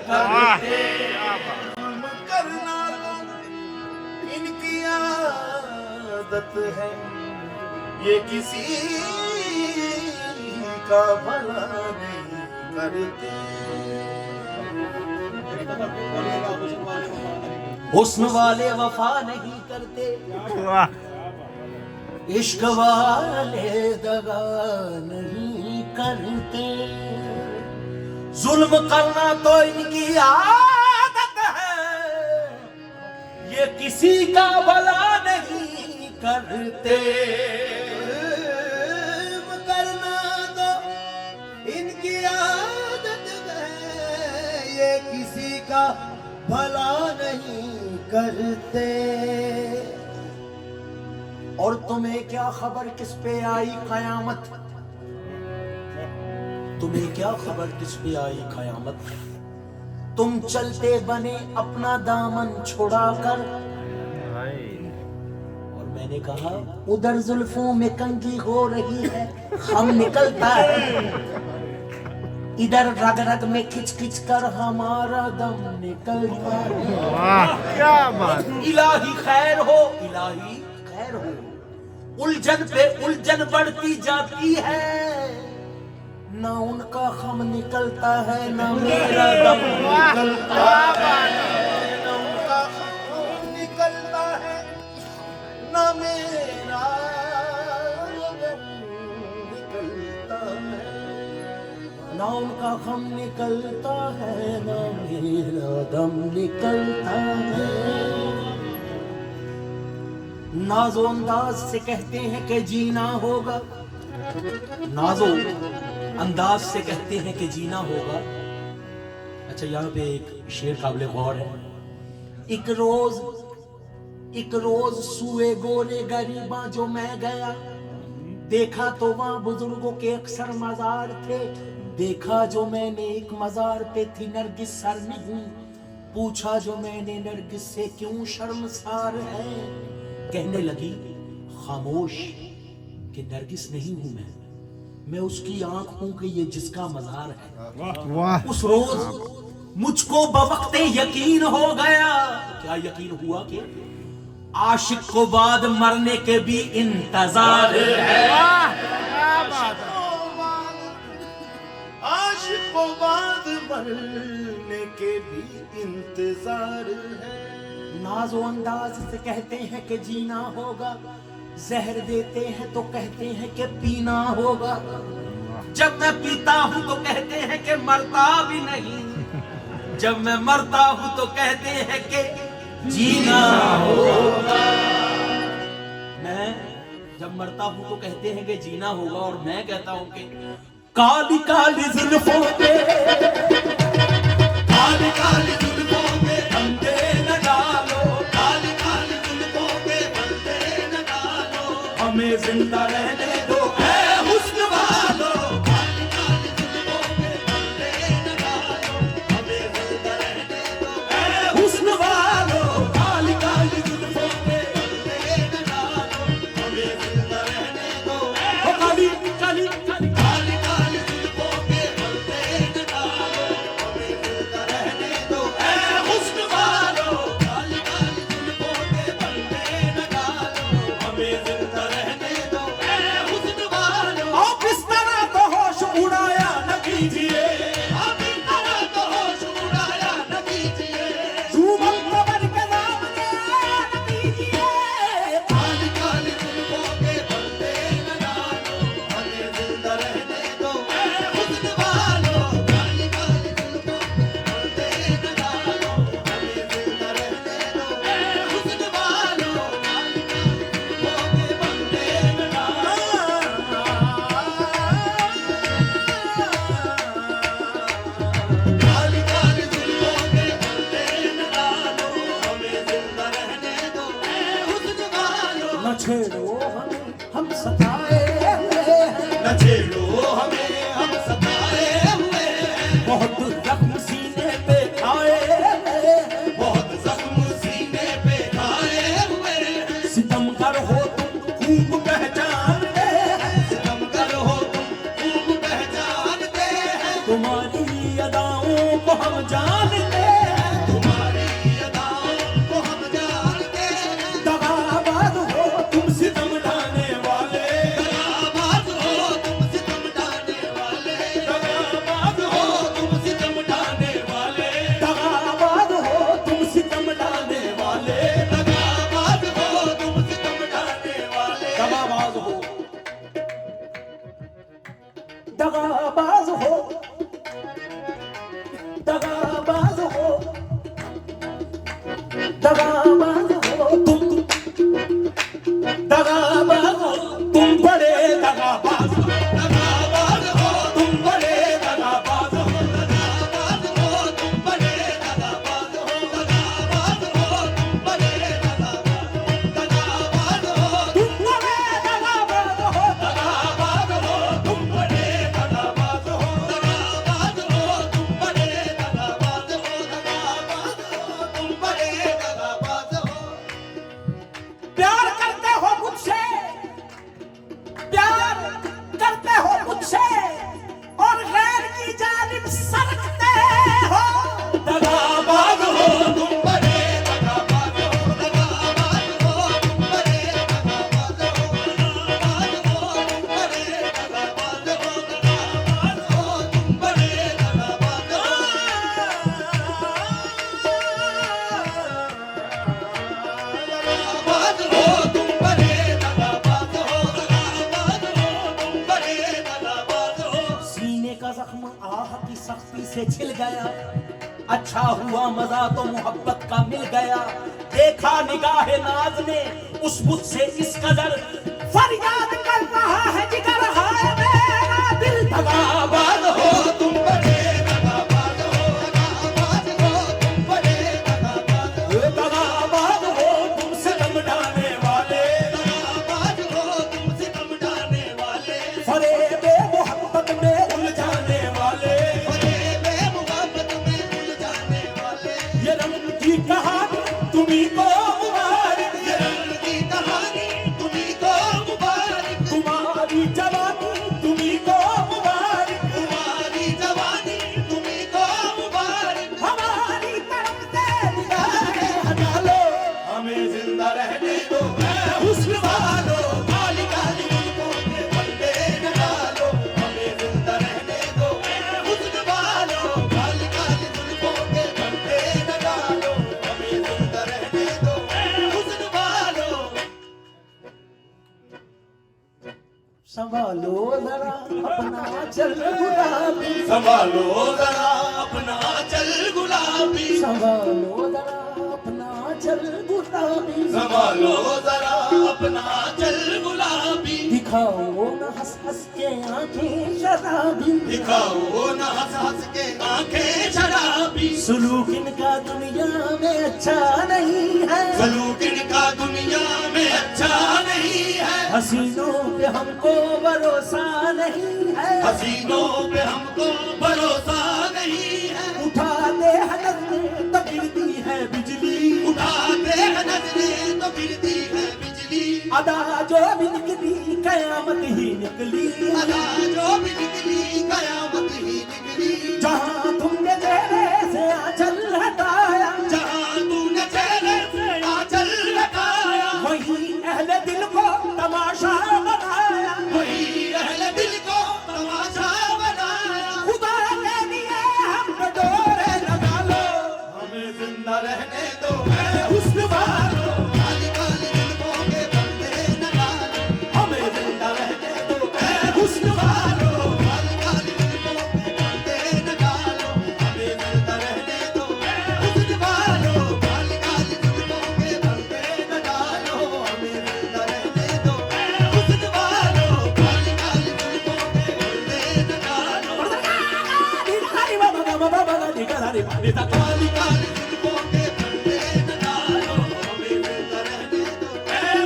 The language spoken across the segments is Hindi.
करते, जुल्म करना इनकी आदत है, ये किसी का भला नहीं करते। हुस्न वाले वफा नहीं करते, इश्क वाले दगा नहीं करते। जुल्म करना तो इनकी आदत है, ये किसी का भला नहीं करते। जुल्म करना तो इनकी आदत है, ये किसी का भला नहीं करते। और तुम्हें क्या खबर किस पे आई कयामत, तुम्हें क्या खबर किस पे आई कयामत। तुम चलते बने अपना दामन छुड़ाकर, और मैंने कहा उधर जुल्फों में कंघी हो रही है, हम निकलता है, इधर रग रग में खिंच खिंच कर हमारा दम निकलता है। वाह क्या बात। इलाही खैर हो, इलाही खैर हो। उलझन पे उलझन बढ़ती जाती है, ना उनका खम निकलता है, ना मेरा दम निकलता है। ना उनका खम निकलता है, ना मेरा दम निकलता है। ना उनका खम निकलता है, ना मेरा दम निकलता है। नाजो अंदाज से कहते हैं कि जीना होगा, नाजो अंदाज से कहते हैं कि जीना होगा। अच्छा यहाँ पे एक शेर काबिल गौर है। एक रोज सुए गोरे गरीबा जो मैं गया, देखा तो वहां बुजुर्गों के अक्सर मजार थे। देखा जो मैंने एक मजार पे थी नरगिस सर नहीं, पूछा जो मैंने नरगिस से क्यों शर्मसार है। कहने लगी खामोश कि नरगिस नहीं हूं मैं उसकी आंख हूं कि ये जिसका मजार है। वाह। उस रोज मुझको बवक्ते यकीन हो गया। क्या यकीन हुआ कि आशिक को बाद मरने के भी इंतजार है। क्या बात है। आशिक को बाद मरने के भी इंतजार है। नाजो अंदाज से कहते हैं कि जीना होगा, जहर देते हैं तो कहते हैं कि पीना होगा। जब मैं पीता हूं तो कहते हैं कि मरता भी नहीं, जब मैं मरता हूं तो कहते हैं कि जीना होगा। मैं जब मरता हूं तो कहते हैं कि जीना होगा, और मैं कहता हूं कि काली काली जुल्फों पे, काली काली जुल्फों पे बंदे न डालो, काली काली जुल्फों पे बंदे न डालो, हमें जिंदा रहने दो ऐ हुस्न वालो, काली काली जुल्फों पे बंदे न डालो, हमें जिंदा रहने दो ऐ हुस्न वालो, काली काली जुल्फों पे बंदे न डालो, हमें जिंदा रहने दो। ओ काली काली काली काली काली जुल्फों पे बंदे न डालो, अच्छा हुआ मजा तो मोहब्बत का मिल गया, देखा निगाहे नाज ने उस मुझसे इस कदर, फरियाद कर रहा है जिगर, हाय मेरा दिल दगाबाज हो तुम बड़े दगाबाज हो, दगाबाज हो तुम बड़े दगाबाज हो, दगाबाज हो तुम सितम ढाने वाले, दगाबाज हो तुम सितम ढाने वाले, फरेबे मोहब्बत में उलझाने वाले, फरेबे मोहब्बत में उलझाने वाले, ये रंग की कहानी तुम्ही को मुबारक, ये रंग की कहानी तुम्ही को मुबारक, तुम्हारी जवानी तुम्ही को मुबारक, तुम्हारी जवानी तुम्ही को मुबारक, हमारी तरफ से निगाहें हटा लो, हमें जिंदा रहने दो हुस्न वालो, काली काली जुल्फों के पल्ले न डालो, हमें जिंदा रहने दो हुस्न वालो, काली काली जुल्फों के पल्ले न डालो, हमें जिंदा रहने दो हुस्न वालो। संभालो जरा अपना चल गुलाबी, संभालो जरा अपना चल गुलाबी, संभालो जरा अपना चल गुलाबी, संभालो जरा अपना चल गुलाबी, दिखाओ न हंस हंस के आंखें शराबी, दिखाओ न हंस हंस के आंखें शराबी, सलूक इनका दुनिया में अच्छा नहीं है, सलूक इनका दुनिया में अच्छा नहीं है, हसीनों पे हमको भरोसा नहीं है, हसीनों पे हमको भरोसा नहीं है, उठाते हैं नजरें तो गिरती है बिजली, उठाते हैं नजरें तो गिरती है बिजली, अदा जो भी निकली कयामत ही निकली, अदा जो भी निकली कयामत ही निकली, जहाँ तुमने चेहरे से आंचल हटाया, जहाँ तूने चेहरे से आंचल हटाया, वही अहले दिल को तमाशा बनाया, वही अहले दिल को तमाशा बनाया, खुदा के लिए हम पे डोरे लगा लो, हमें जिंदा रहने दो हुस्न वालो, काली काली जुल्फों के पल्ले न डालो, हमें जिंदा रहने दो हुस्न वालो, काली काली जुल्फों के पल्ले न डालो, हमें जिंदा रहने दो हुस्न वालो, काली काली जुल्फों के पल्ले न डालो, हमें जिंदा रहने दो हुस्न वालो, काली काली जुल्फों के पल्ले न डालो, काली काली जुल्फों के पल्ले न डालो, हमें जिंदा रहने दो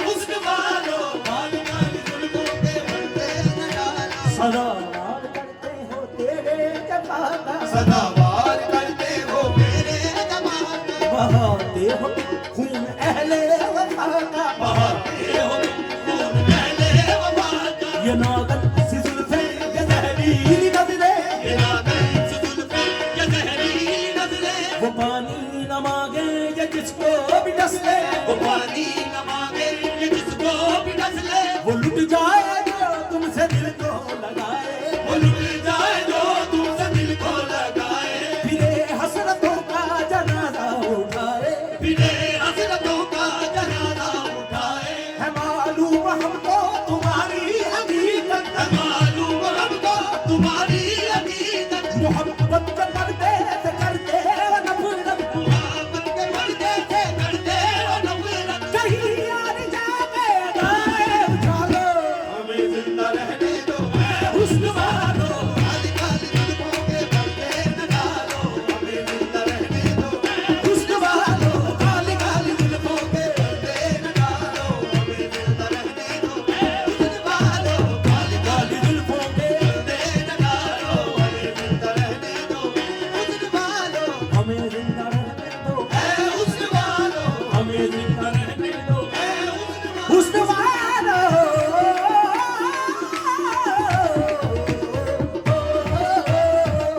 हुस्न वालो, काली काली जुल्फों के पल्ले न डालो, सदावार करते हो तेरे जफा का, सदावार करते हो मेरे जफा का, बहाते हो खून अहले वफा का, बहाते हो खून अहले वफा का, ये नागन सी जुल्फे ये जहरीली नजरें, ये नागन सी जुल्फे ये जहरीली नजरें, वो पानी न मांगे ये जिसको भी डस ले, वो पानी न मांगे ये जिसको भी डस ले, वो लुट जाए जो तुमसे दिल को लगाए, वो लुट जाए जो तुमसे दिल को लगाए, फिरे हसरतों का जनाजा उठाए, फिरे हसरतों का जनाजा उठाए, है मालूम हमको तुम्हारी हकीकत, है मालूम हमको तुम्हारी हकीकत, मोहब्बत के पर्दे से करते हो नफरत, मोहब्बत के पर्दे से करते हो नफरत, कहीं यार जाके गाए उठा लो, हमें जिंदा रहने दो हुस्न वालो, काली काली जुल्फों के पल्ले न डालो, हमें जिंदा रहने दो हुस्न वालो, काली काली जुल्फों के पल्ले न डालो, हमें जिंदा रहने दो हुस्न वालो, काली काली जुल्फों के पल्ले न डालो, हमें जिंदा रहने दो हुस्न वालो, हमें जिंदा रहने दो हुस्न वालो, हमें जिंदा रहने दो हुस्न वालो।